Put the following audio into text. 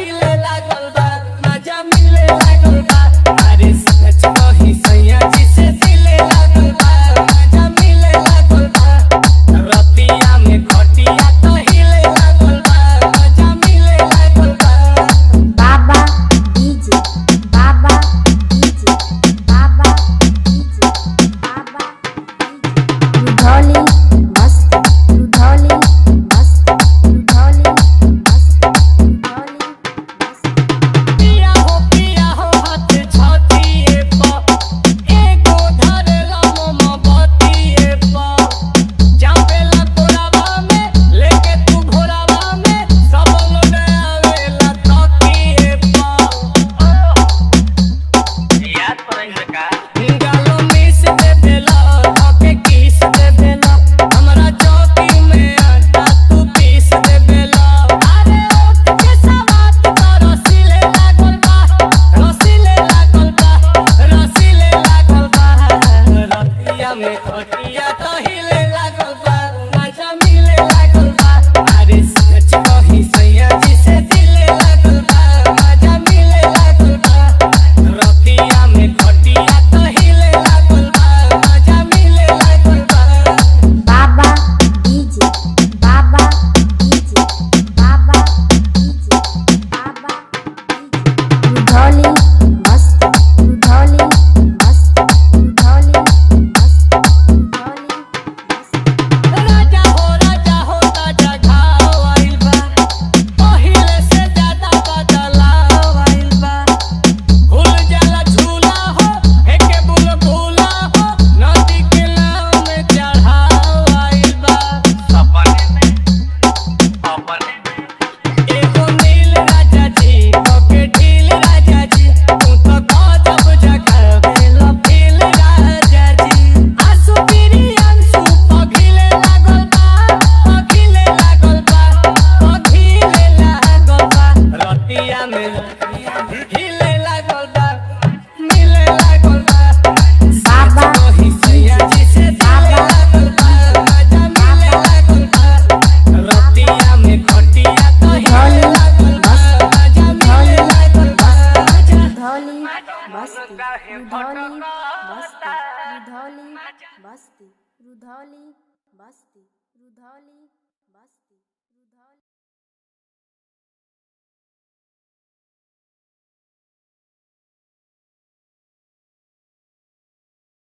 हिले लागल बा मजा मिले लागल बा अरे सच कही सैया जी से दिले लागल बा मजा मिले लागल बा रतिया में खटिया तो हिले लागल बा मजा मिले लागल बा बाबा डीजे बाबा डीजे बाबा डीजे बाबा रुधौली मस्त रुधौली मस्त रुधौली मस्त रुधौली मस्त पिया हो हाथ छातिए प एगो धरला मोमबत्तिए प जापेला कोरावा में लेके तू भोरावा में सब लोग आवेला तकिए प याद पड़े का गालो मिस दे देला ओके किस दे देला हमरा चौकी में आटा तू पीस दे देला अरे ओठ के सवात तो रसीले लागल बा रसीले लागल बा रसीले लागल बा रतिया में खटिया तो हिले लागल बा मजा मिले लागल बा अरे सच कही सैया जी से दिले लागल बा मजा मिले लागल बा रतिया में खटिया तो हिले लागल बा मजा मिले लागल बा बाबा डीजे बाबा डीजे बाबा डीजे बाबा डीजे रुधौली मस्त रुधौली मस्त रुधौली मस्त रुधौली मस्त राजा हो ताजा घाव आइल बा पहिले से ज्यादा बदलाव आइल बा भूल जाला झूला हो एके बुलबुला हो नदी के नाव में चढ़ाव आइल बा अपने में एगो नील राजा जी ओके ढील राजा जी तू तो गजब जगावेला फील राजा जी आंसू पीरी अंशु पघिले लागल बा पघिले लागल बा पघिले लागल बा रतिया में हिले लागल बा मिले लागल बा बाबा कही सैया जी से दिले लागल बा मजा मिले लागल बा रतिया में खटिया तो हिले लागल बा मजा मिले लागल बा रुधौली मस्त रुधौली मस्त रुधौली मस्त रुधौली मस्त रुधौली मस्त रुधौली